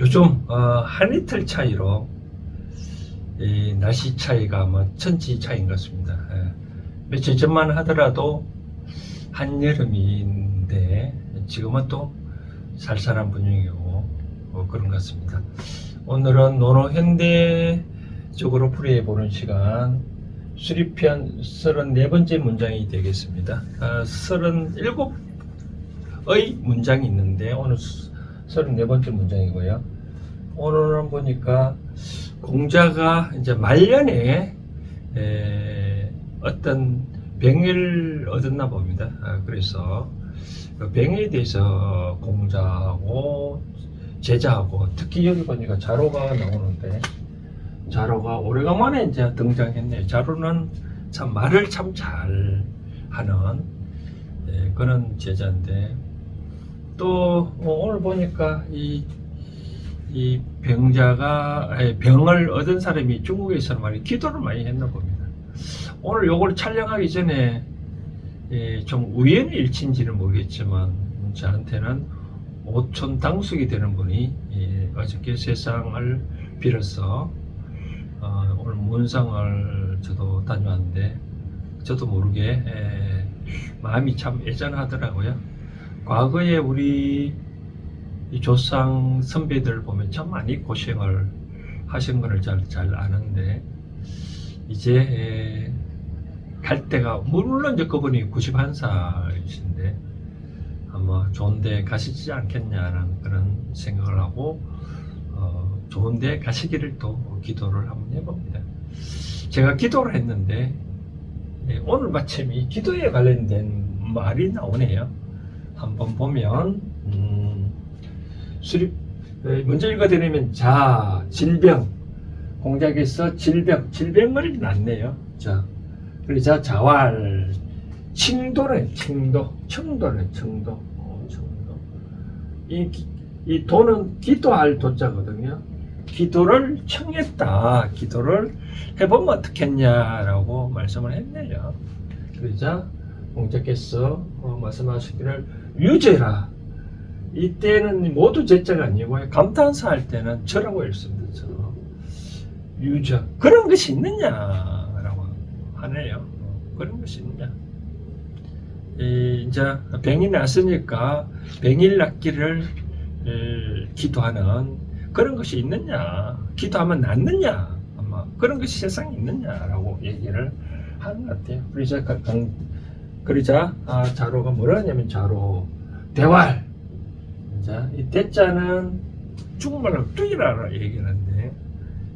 요즘 한 이틀 차이로 이 날씨 차이가 뭐 천지 차이인 것 같습니다. 며칠 전만 하더라도 한여름인데 지금은 또 쌀쌀한 분위기고 그런 것 같습니다. 오늘은 노노현대 쪽으로 풀이해 보는 시간 수리편 34번째 문장이 되겠습니다. 37의 문장이 있는데 오늘 34번째 문장이고요. 오늘은 보니까 공자가 이제 말년에 어떤 병을 얻었나 봅니다. 그래서 그 병에 대해서 공자하고 제자하고 특히 여기 보니까 자로가 나오는데 자로가 오래간만에 이제 등장했네요. 자로는 참 말을 참 잘 하는 그런 제자인데 또 오늘 보니까 이 병자가 병을 얻은 사람이 중국에서는 말이 기도를 많이 했나 봅니다. 오늘 요걸 촬영하기 전에 좀 우연의 일치인지는 모르겠지만 저한테는 오촌 당숙이 되는 분이 어저께 세상을 빌어서 오늘 문상을 저도 다녀왔는데 저도 모르게 마음이 참 애잔하더라고요. 과거에 우리 이 조상 선배들 보면 참 많이 고생을 하신 거를 잘 아는데 이제 갈 때가 물론 이제 그분이 91살이신데 아마 좋은 데 가시지 않겠냐는 그런 생각을 하고 좋은 데 가시기를 또 기도를 한번 해봅니다. 제가 기도를 했는데 오늘 마침 이 기도에 관련된 말이 나오네요. 한번 보면 문제 읽어드리면 자, 질병, 공작에서 질병을 낳네요. 자, 그러자 자활, 칭도는 청도는 청도. 이 도는 기도할 도자거든요. 기도를 청했다. 기도를 해보면 어떻겠냐라고 말씀을 했네요. 그러자 공자께서 말씀하시기를 유죄라. 이때는 모두 제자가 아니고 감탄사 할 때는 저라고 읽습니다. 저. 유저. 그런 것이 있느냐라고 하네요. 그런 것이 있느냐. 이제 병이 났으니까 병일 낫기를 기도하는 그런 것이 있느냐. 기도하면 낫느냐. 아마 그런 것이 세상에 있느냐라고 얘기를 하는 것 같아요. 그러자 자로가 뭐라 하냐면 자로 대활. 자, 이 대자는 중국말로 뚜이라고 얘기를 하는데,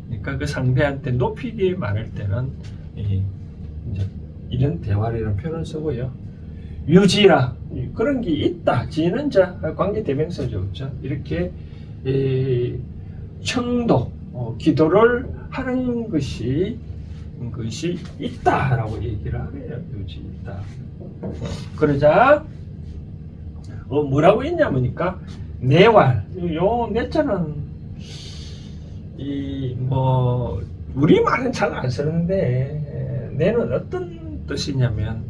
그러니까 그 상대한테 높이게 말할 때는 이제 이런 대활이라는 표현을 쓰고요. 유지라 그런 게 있다. 지는 자 관계 대명사죠, 그렇죠? 이렇게 청도 기도를 하는 것이 있다라고 얘기를 하네요. 유지 있다. 그러자 뭐라고 했냐면니까 내활 요 내자는 우리 말은 잘 안 쓰는데 내는 어떤 뜻이냐면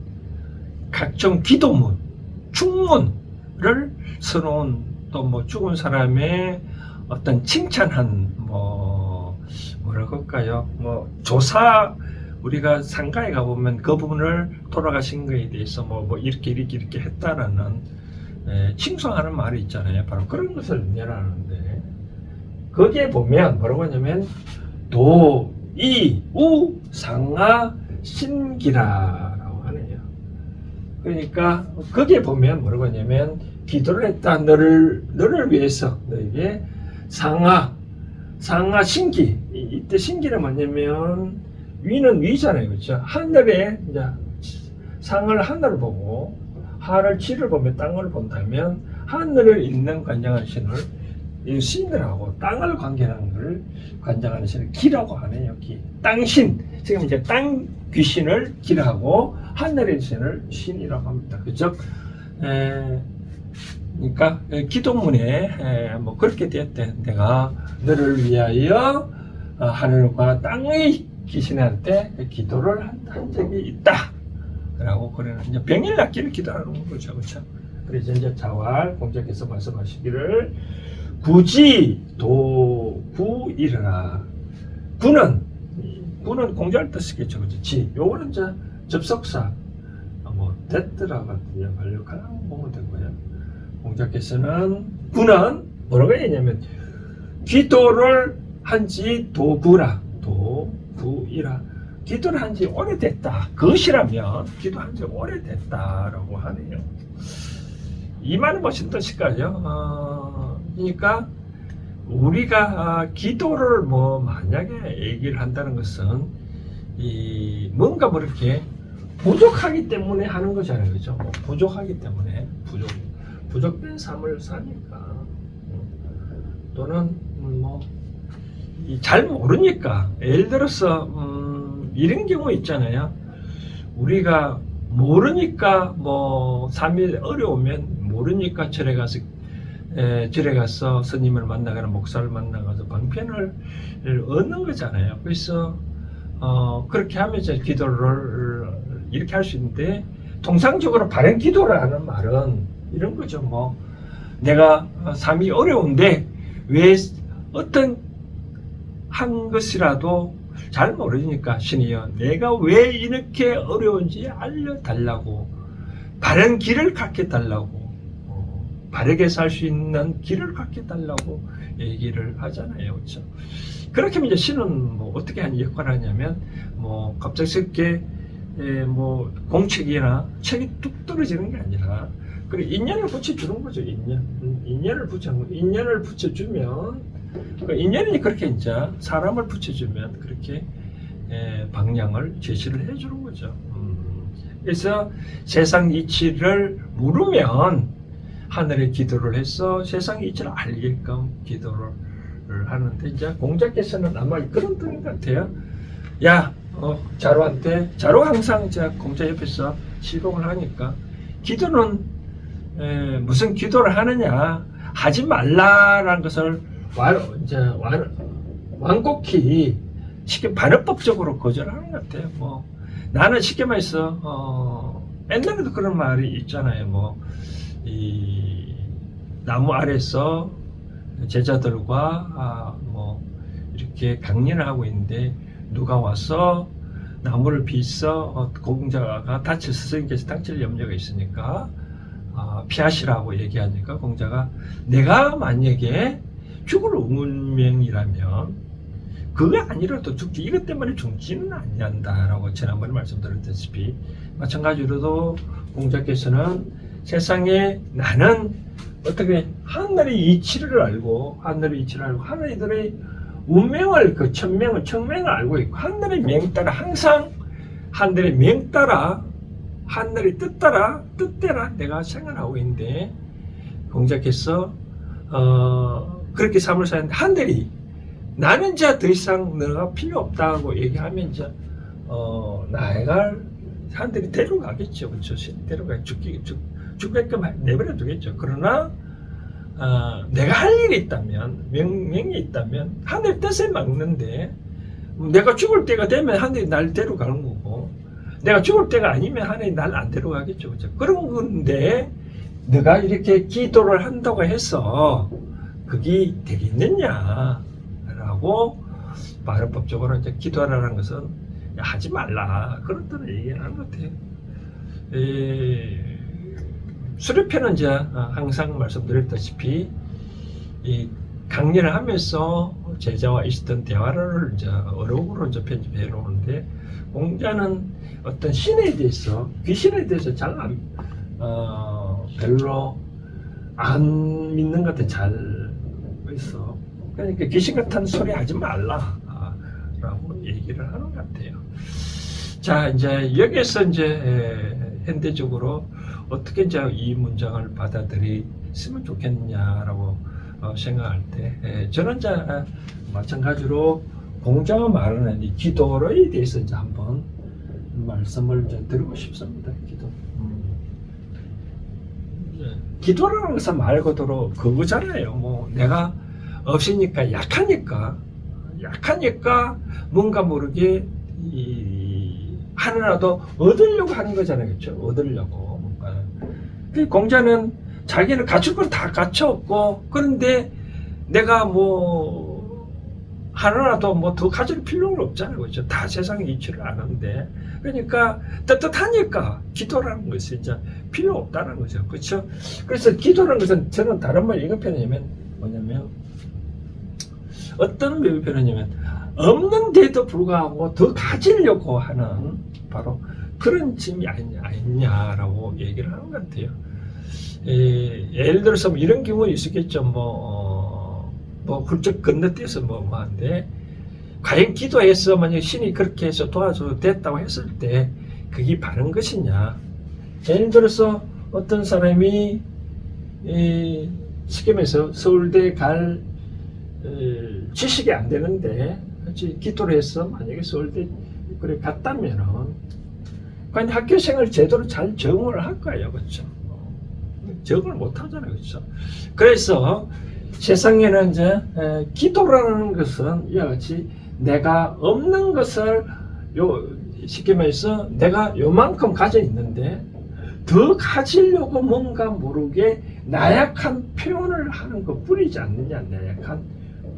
각종 기도문, 축문을 써놓은 또 죽은 사람의 어떤 칭찬한 뭐라고 할까요? 조사 우리가 상가에 가보면 그 부분을 돌아가신 거에 대해서 이렇게 했다라는 칭송하는 말이 있잖아요. 바로 그런 것을 의미하는데 거기에 보면 뭐라고 하냐면 도, 이, 우, 상하, 신기라라고 하네요. 그러니까 거기에 보면 뭐라고 하냐면 기도를 했다. 너를 위해서 너에게 상하, 신기. 이때 신기는 뭐냐면 위는 위잖아요. 그렇죠? 하늘에 이제 상을 하늘을 보고 하늘 지를 보면 땅을 본다면 하늘을 있는 관장하는 신을 신이라고 땅을 관계하는 걸 관장하는 신을 기라고 하네요. 기. 땅신. 지금 이제 땅 귀신을 기라고 하늘의 신을 신이라고 합니다. 그죠? 그러니까 기도문에 그렇게 되었대. 내가 너를 위하여 하늘과 땅의 귀신한테 기도를 한 적이 있다. 라고 그러는 이제 병일 낫기를 기도하는 거죠, 그렇죠? 그래서 이제 자활 공자께서 말씀하시기를 굳이 도 이르라. 구는 공자를 뜻이겠죠. 그죠? 지. 요거는 이제 접속사, 뭐, 됐더라 같은 역할로 보면 되고요. 공자께서는 구는 뭐라고 했냐면, 기도를 한지 도구라. 도구이라. 기도를 한지 오래됐다. 그것이라면, 기도한 지 오래됐다라고 하네요. 이 말은 무슨 뜻일까요? 그러니까, 우리가 기도를 뭐 만약에 얘기를 한다는 것은 뭔가 뭐 이렇게 부족하기 때문에 하는 거잖아요, 그죠? 부족하기 때문에 부족된 삶을 사니까 또는 뭐 잘 모르니까 예를 들어서 이런 경우 있잖아요. 우리가 모르니까 뭐 삶이 어려우면 모르니까 절에 가서 스님을 만나거나 목사를 만나가서 방편을 얻는 거잖아요. 그래서 그렇게 하면서 기도를 이렇게 할 수 있는데, 통상적으로 바른 기도를 하는 말은 이런 거죠. 뭐 내가 삶이 어려운데 왜 어떤 한 것이라도 잘 모르니까 신이여 내가 왜 이렇게 어려운지 알려달라고, 바른 길을 갖게 달라고, 바르게 살 수 있는 길을 갖게 달라고 얘기를 하잖아요. 그렇죠? 그렇게 하면 이제 신은 뭐 어떻게 하는 역할을 하냐면, 뭐 갑작스럽게 뭐 공책이나 책이 뚝 떨어지는 게 아니라, 그래 인연을 붙여주는 거죠. 인연을 붙여주면, 그 인연이 그렇게 이제 사람을 붙여주면 그렇게 방향을 제시를 해주는 거죠. 그래서 세상 이치를 물으면 하늘에 기도를 해서 세상 이치를 알게끔 기도를 하는데, 이제 공자께서는 아마 그런 뜻인 것 같아요. 야, 자로한테, 자로 항상 이제 공자 옆에서 시공을 하니까, 기도는 무슨 기도를 하느냐, 하지 말라라는 것을 완곡히 쉽게 반어법적으로 거절하는 것 같아요. 뭐 나는 쉽게 말해서 옛날에도 그런 말이 있잖아요. 뭐 이 나무 아래서 제자들과 뭐 이렇게 강연을 하고 있는데, 누가 와서 나무를 비서 공자가 다칠 스승님께서 다칠 염려가 있으니까 피하시라고 얘기하니까, 공자가 내가 만약에 죽을 운명이라면 그게 아니라도 죽지, 이것 때문에 죽지는 아니한다라고 지난번에 말씀드렸다시피, 마찬가지로도 공자께서는 세상에 나는 어떻게 하늘의 이치를 알고 하늘들의 운명을, 그 청명을 알고 있고, 하늘의 명 따라 항상 하늘의 명 따라 하늘의 뜻대로 내가 생활하고 있는데, 공자께서 그렇게 삶을 사는데, 하늘이 나는 이제 더 이상 너가 필요 없다고 얘기하면 이제 나아갈 하늘이 데려가겠죠. 그렇죠? 데려가 죽게끔 내버려 두겠죠. 그러나 내가 할 일이 있다면, 명령이 있다면 하늘 뜻에 맞는데, 내가 죽을 때가 되면 하늘이 날 데려가는 거고, 내가 죽을 때가 아니면 하늘이 날 안 데려가겠죠. 그렇죠? 그런 건데 내가 이렇게 기도를 한다고 해서 그게 되겠느냐라고, 바른법적으로 이제 기도하라는 것은 하지 말라, 그런 뜻을 얘기하는 것 같아요. 수료편은 이제 항상 말씀드렸다시피 이 강연을 하면서 제자와 있었던 대화를 이제 어록으로 이제 편집해 놓는데, 공자는 어떤 신에 대해서, 귀신에 대해서 별로 안 믿는 것 같아. 잘 있어. 그러니까 귀신 같은 소리 하지 말라라고 얘기를 하는 것 같아요. 자, 이제 여기에서 이제 현대적으로 어떻게 이제 이 문장을 받아들이시면 좋겠냐라고 생각할 때, 저는 이제 마찬가지로 공자가 말하는 이 기도에 대해서 이제 한번 말씀을 이제 드리고 싶습니다. 기도라는 것은 말 그대로 그거잖아요. 뭐 내가 없으니까 약하니까 뭔가 모르게 하나라도 얻으려고 하는 거잖아요. 그렇죠? 얻으려고 뭔가. 공자는 자기는 갖출 건 다 갖췄고, 그런데 내가 뭐 하나라도 뭐 더 가질 필요는 없잖아요. 그렇죠? 다 세상의 이치를 아는데. 그러니까 떳떳하니까 기도라는 것이 이제 필요 없다는 거죠. 그렇죠? 그래서 기도라는 것은 저는 다른 말 이거 표현하면 뭐냐면 어떤 왜 표현하냐면 없는데도 불구하고 더 가지려고 하는 바로 그런 짐이 아니냐라고 얘기를 하는 것 같아요. 예를 들어서 뭐 이런 경우 있었겠죠. 뭐 훌쩍 건너뛰어서 뭐 한데 과연 기도해서 만약 신이 그렇게 해서 도와줘 됐다고 했을 때 그게 바른 것이냐. 예를 들어서 어떤 사람이 쉽게 말해서 서울대 갈 지식이 안 되는데 기도를 해서 만약에 서울대 그래 갔다면은 과연 학교생활 제대로 잘 적응을 할까요? 그렇죠? 적응을 못 하잖아요. 그렇죠? 그래서 세상에는 이제 기도라는 것은 이와 같이 내가 없는 것을 쉽게 말해서 내가 요만큼 가져 있는데 더 가지려고 뭔가 모르게 나약한 표현을 하는 것 뿐이지 않느냐. 나약한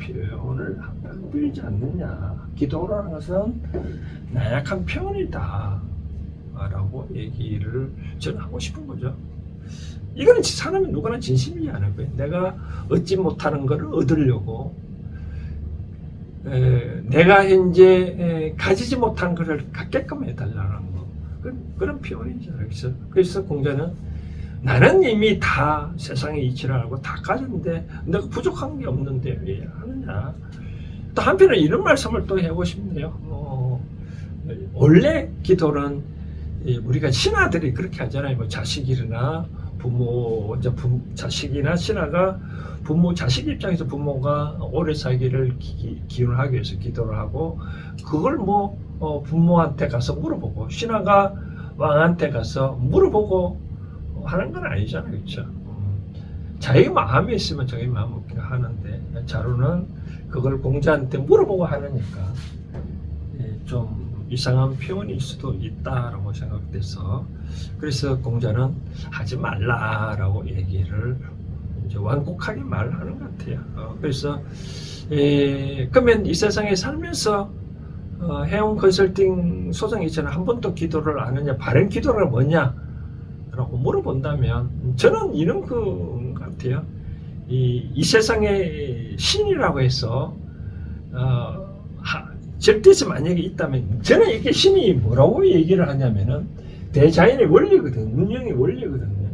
표현을 뿌리지 않느냐. 기도라는 것은 나약한 표현이다 라고 얘기를 저는 하고 싶은 거죠. 이거는 사람이 누구나 진심이지 않을 거예요. 내가 얻지 못하는 것을 얻으려고 내가 현재 가지지 못한 것을 갖게끔 해달라는 거. 그런 표현이잖아요. 그래서 공자는 나는 이미 다 세상의 이치를 알고 다 가졌는데 내가 부족한 게 없는데 왜 하느냐. 또 한편으로 이런 말씀을 또 해보고 싶네요. 원래 기도는 우리가 신하들이 그렇게 하잖아요. 뭐 자식이나 부모, 자식이나 신하가 부모, 자식 입장에서 부모가 오래 살기를 기원하기 위해서 기도를 하고, 그걸 뭐 부모한테 가서 물어보고, 신하가 왕한테 가서 물어보고 하는 건 아니잖아요. 그렇죠? 자기 마음에 있으면 자기 마음 없게 하는데, 자루는 그걸 공자한테 물어보고 하니까 좀 이상한 표현일 수도 있다라고 생각돼서, 그래서 공자는 하지 말라라고 얘기를 이제 완곡하게 말하는 것 같아요. 그래서 그러면 이 세상에 살면서 해온 컨설팅 소장이처럼 한 번도 기도를 안 하냐, 바른 기도가 뭐냐 라고 물어본다면 저는 이런 것 같아요. 이 세상에 신이라고 해서 절대서 만약에 있다면, 저는 이게 신이 뭐라고 얘기를 하냐면은 대자연의 원리거든, 운영의 원리거든요.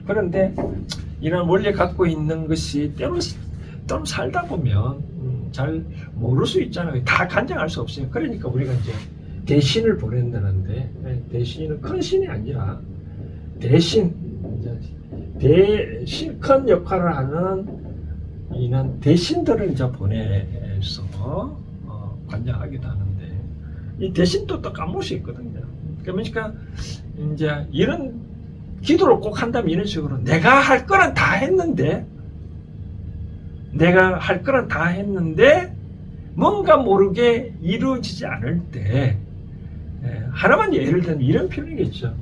그런데 이런 원리 갖고 있는 것이 때로 살다 보면 잘 모를 수 있잖아요. 다 간장할 수 없어요. 그러니까 우리가 이제 대신을 보낸다는데, 대신은 큰 신이 아니라 대신 큰 역할을 하는 이는 대신들을 이제 보내서 관장하기도 하는데, 이 대신도 또 까먹을 수 있거든요. 그러니까 이제 이런 기도를 꼭 한다면 이런 식으로 내가 할 거는 다 했는데 뭔가 모르게 이루어지지 않을 때, 하나만 예를 들면 이런 표현이겠죠.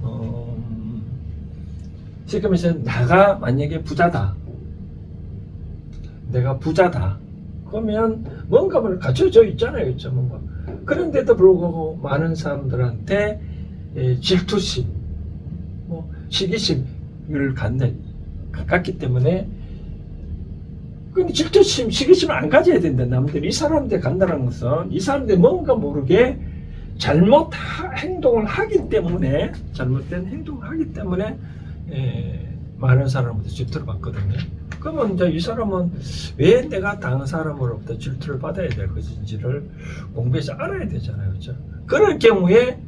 지금 내가 만약에 내가 부자다. 그러면 뭔가 갖춰져 있잖아요. 그렇죠? 뭔가. 그런데도 불구하고 많은 사람들한테 질투심, 시기심을 갖기 때문에, 근데 질투심, 시기심을 안 가져야 된다. 남들이 이 사람한테 간다는 것은 이 사람들이 뭔가 모르게 잘못된 행동을 하기 때문에 많은 사람한테 질투를 받거든요. 그러면 이제 이 사람은 왜 내가 다른 사람으로부터 질투를 받아야 될 것인지를 공부해서 알아야 되잖아요. 그렇죠? 그럴 경우에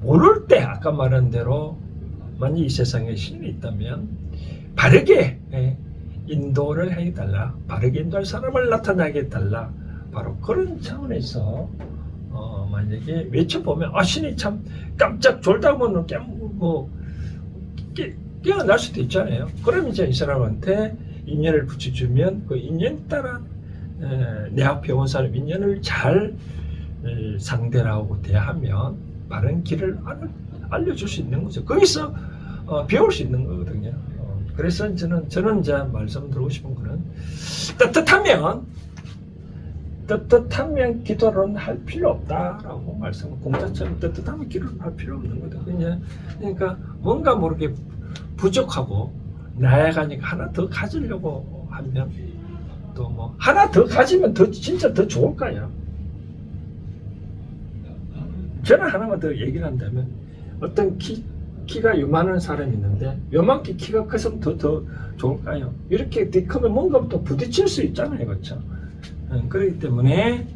모를 때, 아까 말한 대로 만약 이 세상에 신이 있다면 바르게 인도를 해달라, 바르게 인도할 사람을 나타나게 해달라, 바로 그런 차원에서 만약에 외쳐보면 신이 참 깜짝 졸다 보면 깨어날 수도 있잖아요. 그럼 이제 이 사람한테 인연을 붙여주면 그 인연 따라 내 앞에 온 사람 인연을 잘 상대를 하고 대하면 바른 길을 알려줄 수 있는 거죠. 거기서 배울 수 있는 거거든요. 그래서 저는 이제 말씀드리고 싶은 거는, 떳떳하면 기도는 할 필요 없다라고 말씀. 공자처럼 떳떳하면 기도는 할 필요 없는 거다. 그러니까 뭔가 모르게 부족하고 나아가니까 하나 더 가지려고 하면 또 뭐 하나 더 가지면 더 진짜 더 좋을까요? 저는 하나만 더 얘기를 한다면 어떤 키가 요만한 사람이 있는데 요만큼 키가 커서 더 좋을까요? 이렇게 크면 뭔가 또 부딪힐 수 있잖아요, 그렇죠? 그렇기 때문에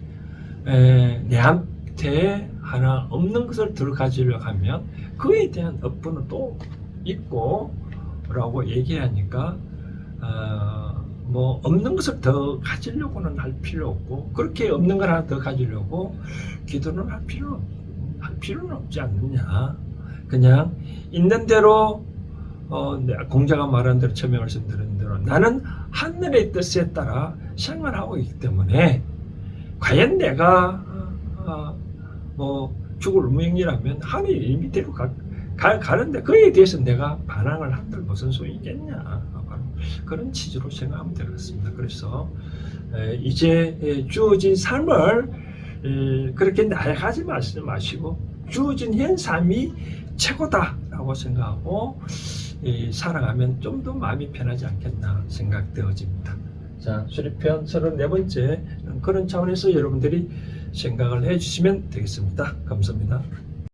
내한테 하나 없는 것을 덜 가지려고 하면 그에 대한 업보는 또 있고 라고 얘기하니까 뭐 없는 것을 더 가지려고는 할 필요 없고 그렇게 없는 걸 하나 더 가지려고 기도는 할 필요는 없지 않느냐. 그냥 있는 대로 공자가 말한 대로 처음에 말씀드린 대로 나는 하늘의 뜻에 따라 생활하고 있기 때문에 과연 내가 뭐 죽을 운명이라면 하늘이 이미대로 가는데 그에 대해서 내가 반항을 한들 무슨 소용이겠냐. 그런 취지로 생각하면 되겠습니다. 그래서 이제 주어진 삶을 그렇게 나약하지 마시고 주어진 현 삶이 최고다라고 생각하고 살아가면 좀 더 마음이 편하지 않겠나 생각되어집니다. 자, 수리편 34번째 그런 차원에서 여러분들이 생각을 해주시면 되겠습니다. 감사합니다.